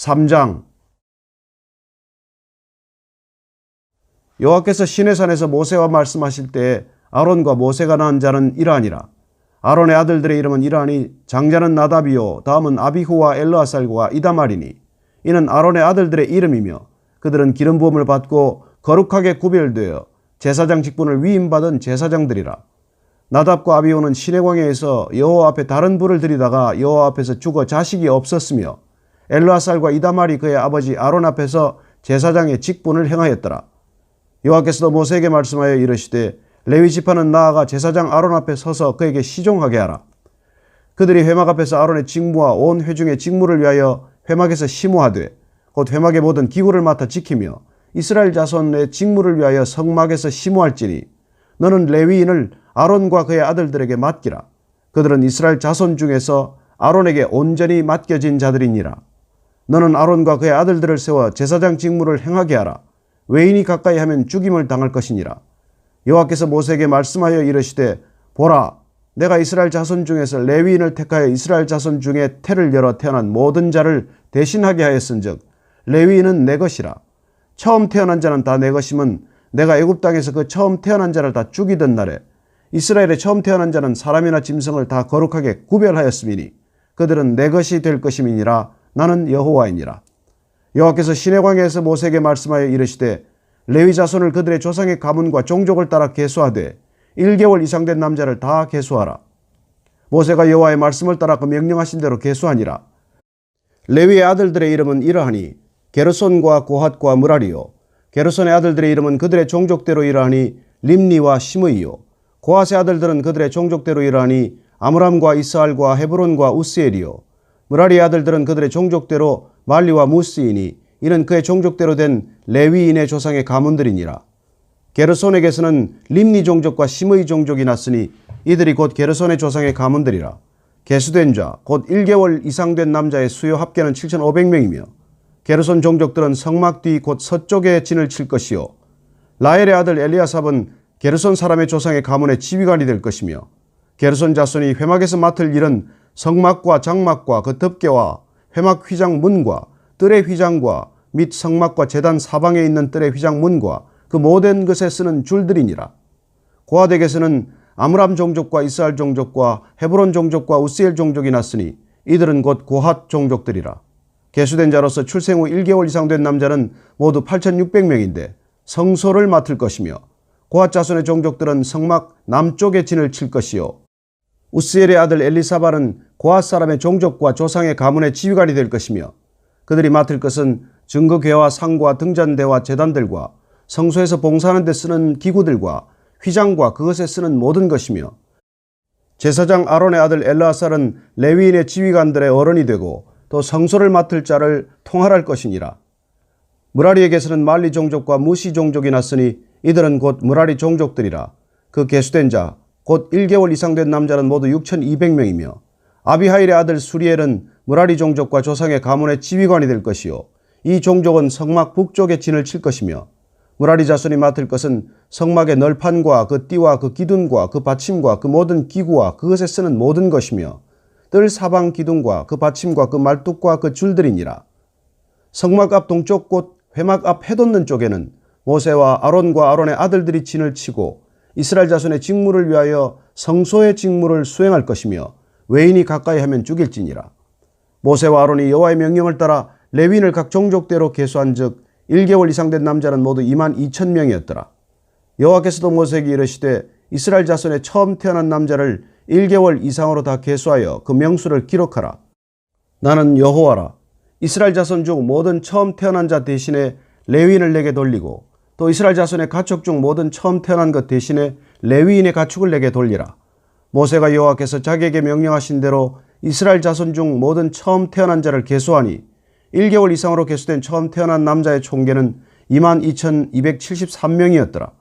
3장. 여호와께서 시내산에서 모세와 말씀하실 때에 아론과 모세가 낳은 자는 이러하니라. 아론의 아들들의 이름은 이러하니 장자는 나답이요 다음은 아비후와 엘르아살과 이다말이니 이는 아론의 아들들의 이름이며 그들은 기름 부음을 받고 거룩하게 구별되어 제사장 직분을 위임받은 제사장들이라. 나답과 아비후는 시내광야에서 여호와 앞에 다른 불을 들이다가 여호와 앞에서 죽어 자식이 없었으며 엘르아살과 이다말이 그의 아버지 아론 앞에서 제사장의 직분을 행하였더라. 여호와께서도 모세에게 말씀하여 이르시되 레위 지파는 나아가 제사장 아론 앞에 서서 그에게 시종하게 하라. 그들이 회막 앞에서 아론의 직무와 온 회중의 직무를 위하여 회막에서 심호하되 곧 회막의 모든 기구를 맡아 지키며 이스라엘 자손의 직무를 위하여 성막에서 심호할지니 너는 레위인을 아론과 그의 아들들에게 맡기라. 그들은 이스라엘 자손 중에서 아론에게 온전히 맡겨진 자들이니라. 너는 아론과 그의 아들들을 세워 제사장 직무를 행하게 하라. 외인이 가까이 하면 죽임을 당할 것이니라. 여호와께서 모세에게 말씀하여 이르시되 보라, 내가 이스라엘 자손 중에서 레위인을 택하여 이스라엘 자손 중에 태를 열어 태어난 모든 자를 대신하게 하였은즉 레위인은 내 것이라. 처음 태어난 자는 다 내 것임은 내가 애굽 땅에서 그 처음 태어난 자를 다 죽이던 날에 이스라엘의 처음 태어난 자는 사람이나 짐승을 다 거룩하게 구별하였음이니 그들은 내 것이 될 것임이니라. 나는 여호와이니라. 여호와께서 시내광야에서 모세에게 말씀하여 이르시되 레위 자손을 그들의 조상의 가문과 종족을 따라 계수하되 1개월 이상 된 남자를 다 계수하라. 모세가 여호와의 말씀을 따라 그 명령하신 대로 계수하니라. 레위의 아들들의 이름은 이러하니 게르손과 고핫과 므라리요. 게르손의 아들들의 이름은 그들의 종족대로 이러하니 림니와 시므이요. 고핫의 아들들은 그들의 종족대로 이러하니 아므람과 이스알과 헤브론과 우스엘이요. 므라리의 아들들은 그들의 종족대로 말리와 무스이니 이는 그의 종족대로 된 레위인의 조상의 가문들이니라. 게르손에게서는 림니 종족과 시므이 종족이 났으니 이들이 곧 게르손의 조상의 가문들이라. 계수된 자 곧 1개월 이상 된 남자의 수요 합계는 7,500명이며 게르손 종족들은 성막 뒤 곧 서쪽에 진을 칠 것이요. 라헬의 아들 엘리아삽은 게르손 사람의 조상의 가문의 지휘관이 될 것이며 게르손 자손이 회막에서 맡을 일은 성막과 장막과 그 덮개와 회막 휘장 문과 뜰의 휘장과 및 성막과 제단 사방에 있는 뜰의 휘장 문과 그 모든 것에 쓰는 줄들이니라. 고핫에게서는 아므람 종족과 이스알 종족과 헤브론 종족과 우스엘 종족이 났으니 이들은 곧 고핫 종족들이라. 계수된 자로서 출생 후 1개월 이상 된 남자는 모두 8,600명인데 성소를 맡을 것이며 고핫 자손의 종족들은 성막 남쪽에 진을 칠 것이요. 우스엘의 아들 엘리사발은 고핫 사람의 종족과 조상의 가문의 지휘관이 될 것이며 그들이 맡을 것은 증거궤와 상과 등잔대와 제단들과 성소에서 봉사하는 데 쓰는 기구들과 휘장과 그것에 쓰는 모든 것이며 제사장 아론의 아들 엘르아살은 레위인의 지휘관들의 어른이 되고 또 성소를 맡을 자를 통할할 것이니라. 므라리에게서는 말리 종족과 무시 종족이 났으니 이들은 곧 므라리 종족들이라. 그 계수된 자 곧 1개월 이상 된 남자는 모두 6,200명이며 아비하일의 아들 수리엘은 므라리 종족과 조상의 가문의 지휘관이 될 것이요. 이 종족은 성막 북쪽에 진을 칠 것이며 므라리 자손이 맡을 것은 성막의 널판과 그 띠와 그 기둥과 그 받침과 그 모든 기구와 그것에 쓰는 모든 것이며 뜰 사방 기둥과 그 받침과 그 말뚝과 그 줄들이니라. 성막 앞 동쪽 곳 회막 앞 해돋는 쪽에는 모세와 아론과 아론의 아들들이 진을 치고 이스라엘 자손의 직무를 위하여 성소의 직무를 수행할 것이며 외인이 가까이 하면 죽일지니라. 모세와 아론이 여호와의 명령을 따라 레위인을 각 종족대로 계수한 즉 1개월 이상 된 남자는 모두 22,000명이었더라. 여호와께서도 모세에게 이르시되 이스라엘 자손의 처음 태어난 남자를 1개월 이상으로 다 계수하여 그 명수를 기록하라. 나는 여호와라. 이스라엘 자손 중 모든 처음 태어난 자 대신에 레위인을 내게 돌리고 또 이스라엘 자손의 가축 중 모든 처음 태어난 것 대신에 레위인의 가축을 내게 돌리라. 모세가 여호와께서 자기에게 명령하신 대로 이스라엘 자손 중 모든 처음 태어난 자를 계수하니 1개월 이상으로 계수된 처음 태어난 남자의 총계는 22,273명이었더라.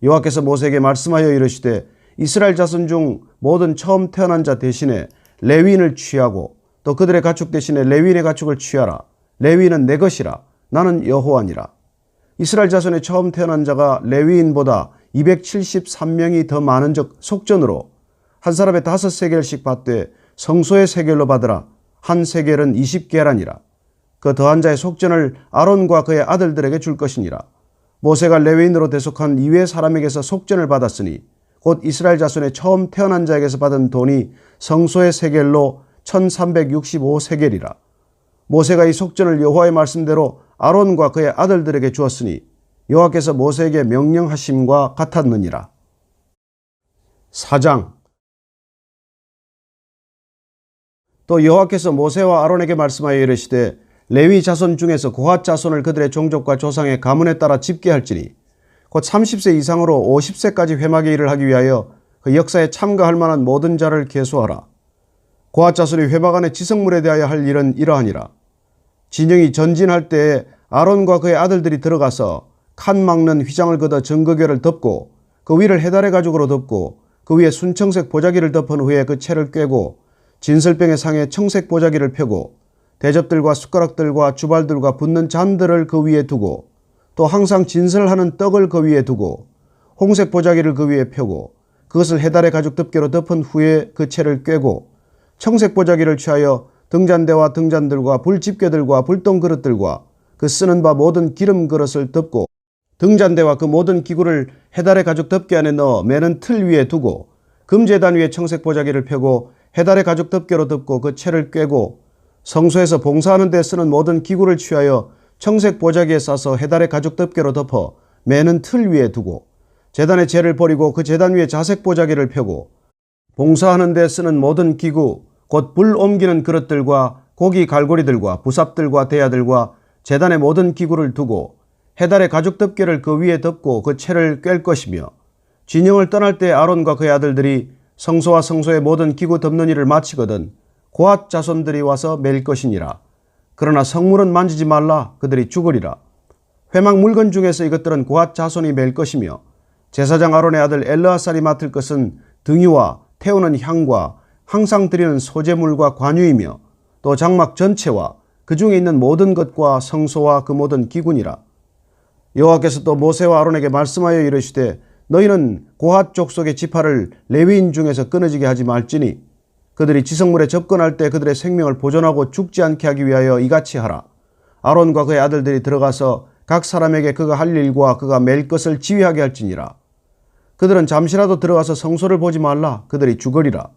여호와께서 모세에게 말씀하여 이르시되 이스라엘 자손 중 모든 처음 태어난 자 대신에 레위인을 취하고 또 그들의 가축 대신에 레위인의 가축을 취하라. 레위인은 내 것이라. 나는 여호와니라. 이스라엘 자손의 처음 태어난 자가 레위인보다 273명이 더 많은 적 속전으로 한 사람의 5세겔씩 받되 성소의 세겔로 받으라. 한 세겔은 20게라니라. 그 더한 자의 속전을 아론과 그의 아들들에게 줄 것이니라. 모세가 레위인으로 대속한 이외의 사람에게서 속전을 받았으니 곧 이스라엘 자손의 처음 태어난 자에게서 받은 돈이 성소의 세겔로 1365세겔이라. 모세가 이 속전을 여호와의 말씀대로 아론과 그의 아들들에게 주었으니 여호와께서 모세에게 명령하심과 같았느니라. 4장. 또 여호와께서 모세와 아론에게 말씀하여 이르시되 레위 자손 중에서 고핫 자손을 그들의 종족과 조상의 가문에 따라 집계할지니 곧 30세 이상으로 50세까지 회막의 일을 하기 위하여 그 역사에 참가할 만한 모든 자를 계수하라. 고핫 자손이 회막 안의 지성물에 대하여 할 일은 이러하니라. 진영이 전진할 때에 아론과 그의 아들들이 들어가서 칸 막는 휘장을 걷어 증거궤를 덮고 그 위를 해달의 가죽으로 덮고 그 위에 순청색 보자기를 덮은 후에 그 채를 꿰고 진설병의 상에 청색 보자기를 펴고 대접들과 숟가락들과 주발들과 붓는 잔들을 그 위에 두고 또 항상 진설하는 떡을 그 위에 두고 홍색 보자기를 그 위에 펴고 그것을 해달의 가죽 덮개로 덮은 후에 그 채를 꿰고 청색 보자기를 취하여 등잔대와 등잔들과 불집게들과 불똥 그릇들과 그 쓰는 바 모든 기름 그릇을 덮고 등잔대와 그 모든 기구를 해달의 가죽 덮개 안에 넣어 매는 틀 위에 두고 금제단 위에 청색 보자기를 펴고 해달의 가죽 덮개로 덮고 그 채를 꿰고 성소에서 봉사하는 데 쓰는 모든 기구를 취하여 청색 보자기에 싸서 해달의 가죽 덮개로 덮어 매는 틀 위에 두고 제단의 재를 버리고 그 제단 위에 자색 보자기를 펴고 봉사하는 데 쓰는 모든 기구 곧 불 옮기는 그릇들과 고기 갈고리들과 부삽들과 대야들과 제단의 모든 기구를 두고 해달의 가죽 덮개를 그 위에 덮고 그 채를 꿰 것이며 진영을 떠날 때 아론과 그의 아들들이 성소와 성소의 모든 기구 덮는 일을 마치거든 고핫 자손들이 와서 맬 것이니라. 그러나 성물은 만지지 말라. 그들이 죽으리라. 회막 물건 중에서 이것들은 고핫 자손이 맬 것이며 제사장 아론의 아들 엘르아살이 맡을 것은 등유와 태우는 향과 항상 드리는 소제물과 관유이며 또 장막 전체와 그 중에 있는 모든 것과 성소와 그 모든 기구니라. 여호와께서 또 모세와 아론에게 말씀하여 이르시되 너희는 고핫 족속의 지파를 레위인 중에서 끊어지게 하지 말지니 그들이 지성물에 접근할 때 그들의 생명을 보존하고 죽지 않게 하기 위하여 이같이 하라. 아론과 그의 아들들이 들어가서 각 사람에게 그가 할 일과 그가 맬 것을 지휘하게 할지니라. 그들은 잠시라도 들어가서 성소를 보지 말라. 그들이 죽으리라.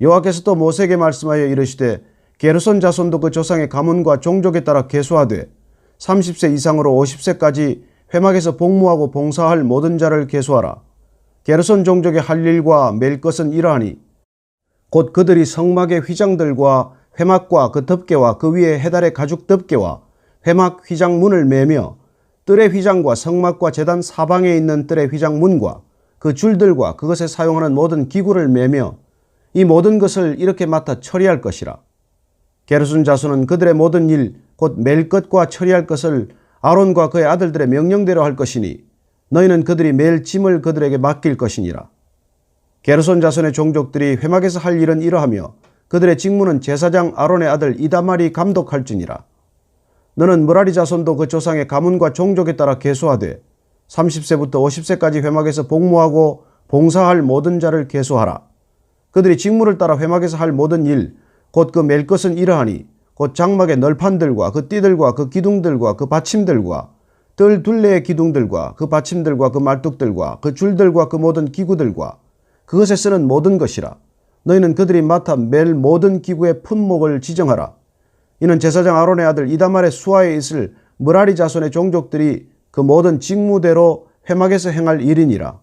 여호와께서 또 모세에게 말씀하여 이르시되 게르손 자손도 그 조상의 가문과 종족에 따라 계수하되 30세 이상으로 50세까지 회막에서 복무하고 봉사할 모든 자를 계수하라. 게르손 종족의 할 일과 맬 것은 이러하니 곧 그들이 성막의 휘장들과 회막과 그 덮개와 그 위에 해달의 가죽 덮개와 회막 휘장 문을 매며 뜰의 휘장과 성막과 제단 사방에 있는 뜰의 휘장 문과 그 줄들과 그것에 사용하는 모든 기구를 매며 이 모든 것을 이렇게 맡아 처리할 것이라. 게르손 자손은 그들의 모든 일 곧 맬 것과 처리할 것을 아론과 그의 아들들의 명령대로 할 것이니 너희는 그들이 맬 짐을 그들에게 맡길 것이니라. 게르손 자손의 종족들이 회막에서 할 일은 이러하며 그들의 직무는 제사장 아론의 아들 이다말이 감독할지니라. 너는 므라리 자손도 그 조상의 가문과 종족에 따라 계수하되 30세부터 50세까지 회막에서 복무하고 봉사할 모든 자를 계수하라. 그들이 직무를 따라 회막에서 할 모든 일 곧 그 맬 것은 이러하니 곧 장막의 널판들과 그 띠들과 그 기둥들과 그 받침들과 뜰 둘레의 기둥들과 그 받침들과 그 말뚝들과 그 줄들과 그 모든 기구들과 그것에 쓰는 모든 것이라. 너희는 그들이 맡아 맬 모든 기구의 품목을 지정하라. 이는 제사장 아론의 아들 이다말의 수하에 있을 므라리 자손의 종족들이 그 모든 직무대로 회막에서 행할 일이니라.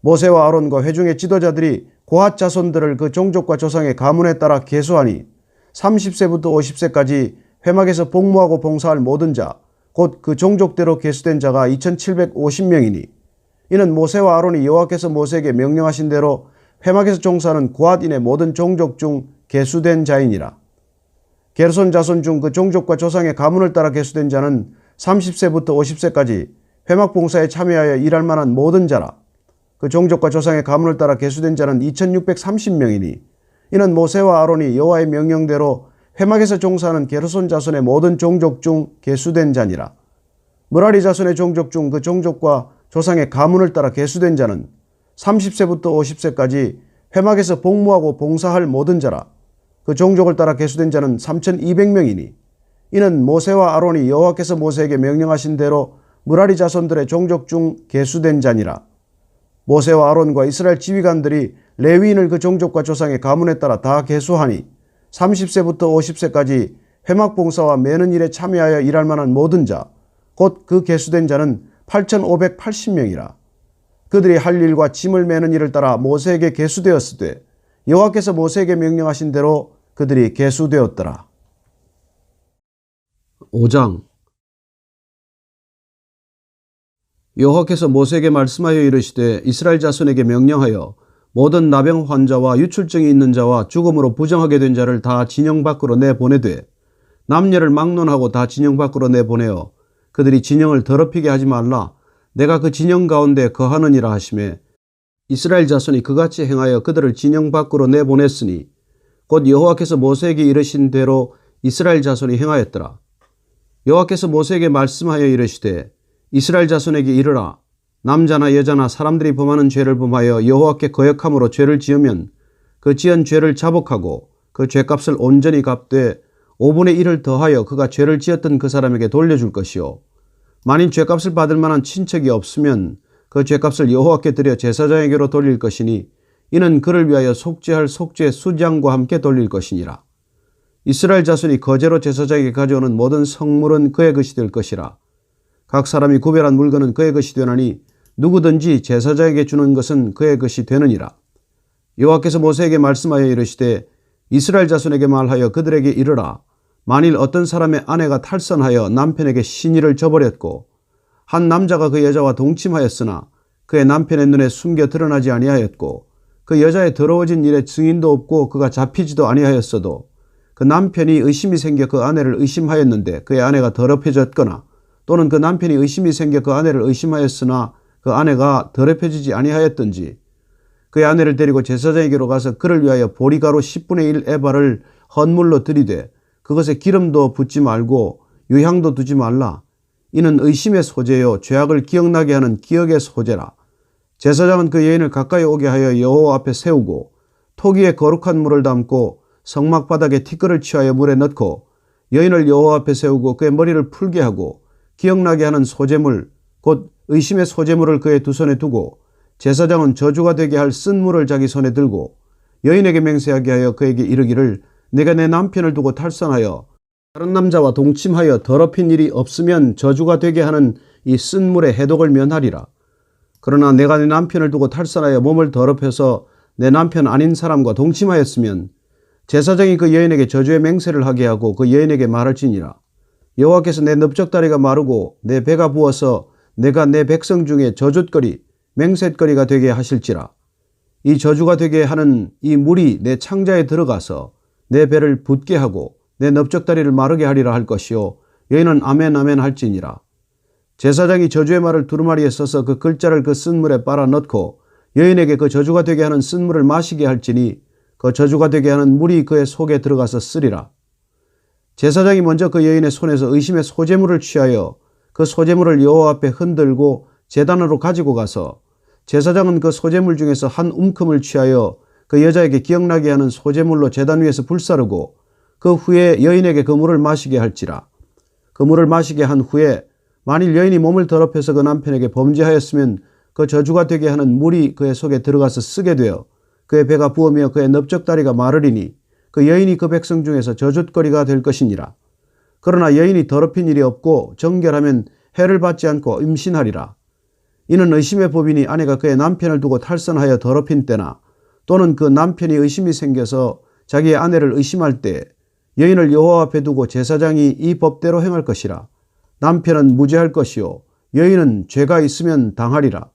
모세와 아론과 회중의 지도자들이 고핫 자손들을 그 종족과 조상의 가문에 따라 계수하니 30세부터 50세까지 회막에서 복무하고 봉사할 모든 자, 곧 그 종족대로 계수된 자가 2750명이니 이는 모세와 아론이 여호와께서 모세에게 명령하신 대로 회막에서 종사하는 고핫인의 모든 종족 중 계수된 자이니라. 게르손 자손 중 그 종족과 조상의 가문을 따라 계수된 자는 30세부터 50세까지 회막 봉사에 참여하여 일할 만한 모든 자라. 그 종족과 조상의 가문을 따라 계수된 자는 2630명이니 이는 모세와 아론이 여호와의 명령대로 회막에서 종사하는 게르손 자손의 모든 종족 중 계수된 자니라. 므라리 자손의 종족 중 그 종족과 조상의 가문을 따라 계수된 자는 30세부터 50세까지 회막에서 복무하고 봉사할 모든 자라. 그 종족을 따라 계수된 자는 3200명이니 이는 모세와 아론이 여호와께서 모세에게 명령하신 대로 므라리 자손들의 종족 중 계수된 자니라. 모세와 아론과 이스라엘 지휘관들이 레위인을 그 종족과 조상의 가문에 따라 다 계수하니 30세부터 50세까지 회막 봉사와 매는 일에 참여하여 일할 만한 모든 자, 곧 그 계수된 자는 8,580명이라. 그들이 할 일과 짐을 매는 일을 따라 모세에게 계수되었으되 여호와께서 모세에게 명령하신 대로 그들이 계수되었더라. 5장. 여호와께서 모세에게 말씀하여 이르시되 이스라엘 자손에게 명령하여 모든 나병 환자와 유출증이 있는 자와 죽음으로 부정하게 된 자를 다 진영 밖으로 내보내되 남녀를 막론하고 다 진영 밖으로 내보내어 그들이 진영을 더럽히게 하지 말라. 내가 그 진영 가운데 거하느니라 하시매 이스라엘 자손이 그같이 행하여 그들을 진영 밖으로 내보냈으니 곧 여호와께서 모세에게 이르신 대로 이스라엘 자손이 행하였더라. 여호와께서 모세에게 말씀하여 이르시되 이스라엘 자손에게 이르라. 남자나 여자나 사람들이 범하는 죄를 범하여 여호와께 거역함으로 죄를 지으면 그 지은 죄를 자복하고 그 죄값을 온전히 갚되 5분의 1을 더하여 그가 죄를 지었던 그 사람에게 돌려줄 것이요. 만일 죄값을 받을 만한 친척이 없으면 그 죄값을 여호와께 드려 제사장에게로 돌릴 것이니 이는 그를 위하여 속죄할 속죄 수장과 함께 돌릴 것이니라. 이스라엘 자손이 거제로 제사장에게 가져오는 모든 성물은 그의 것이 될 것이라. 각 사람이 구별한 물건은 그의 것이 되나니 누구든지 제사장에게 주는 것은 그의 것이 되느니라. 여호와께서 모세에게 말씀하여 이르시되 이스라엘 자손에게 말하여 그들에게 이르라. 만일 어떤 사람의 아내가 탈선하여 남편에게 신의를 저버렸고 한 남자가 그 여자와 동침하였으나 그의 남편의 눈에 숨겨 드러나지 아니하였고 그 여자의 더러워진 일에 증인도 없고 그가 잡히지도 아니하였어도 그 남편이 의심이 생겨 그 아내를 의심하였는데 그의 아내가 더럽혀졌거나 또는 그 남편이 의심이 생겨 그 아내를 의심하였으나 그 아내가 더럽혀지지 아니하였던지 그의 아내를 데리고 제사장에게로 가서 그를 위하여 보리가루 10분의 1 에바를 헌물로 들이되 그것에 기름도 붓지 말고 유향도 두지 말라. 이는 의심의 소재요 죄악을 기억나게 하는 기억의 소재라. 제사장은 그 여인을 가까이 오게 하여 여호와 앞에 세우고 토기에 거룩한 물을 담고 성막 바닥에 티끌을 취하여 물에 넣고 여인을 여호와 앞에 세우고 그의 머리를 풀게 하고 기억나게 하는 소재물 곧 의심의 소재물을 그의 두 손에 두고 제사장은 저주가 되게 할 쓴 물을 자기 손에 들고 여인에게 맹세하게 하여 그에게 이르기를 내가 내 남편을 두고 탈선하여 다른 남자와 동침하여 더럽힌 일이 없으면 저주가 되게 하는 이 쓴 물의 해독을 면하리라. 그러나 내가 내 남편을 두고 탈선하여 몸을 더럽혀서 내 남편 아닌 사람과 동침하였으면 제사장이 그 여인에게 저주의 맹세를 하게 하고 그 여인에게 말할지니라. 여호와께서 내 넓적다리가 마르고 내 배가 부어서 내가 내 백성 중에 저주거리 맹세거리가 되게 하실지라. 이 저주가 되게 하는 이 물이 내 창자에 들어가서 내 배를 붓게 하고 내 넓적다리를 마르게 하리라 할 것이요 여인은 아멘 아멘 할지니라. 제사장이 저주의 말을 두루마리에 써서 그 글자를 그 쓴물에 빨아 넣고 여인에게 그 저주가 되게 하는 쓴물을 마시게 할지니 그 저주가 되게 하는 물이 그의 속에 들어가서 쓰리라. 제사장이 먼저 그 여인의 손에서 의심의 소재물을 취하여 그 소재물을 여호와 앞에 흔들고 제단으로 가지고 가서 제사장은 그 소재물 중에서 한 움큼을 취하여 그 여자에게 기억나게 하는 소재물로 제단 위에서 불사르고 그 후에 여인에게 그 물을 마시게 할지라. 그 물을 마시게 한 후에 만일 여인이 몸을 더럽혀서 그 남편에게 범죄하였으면 그 저주가 되게 하는 물이 그의 속에 들어가서 쓰게 되어 그의 배가 부으며 그의 넓적다리가 마르리니 그 여인이 그 백성 중에서 저주거리가 될 것이니라. 그러나 여인이 더럽힌 일이 없고 정결하면 해를 받지 않고 임신하리라. 이는 의심의 법이니 아내가 그의 남편을 두고 탈선하여 더럽힌 때나 또는 그 남편이 의심이 생겨서 자기의 아내를 의심할 때 여인을 여호와 앞에 두고 제사장이 이 법대로 행할 것이라. 남편은 무죄할 것이요 여인은 죄가 있으면 당하리라.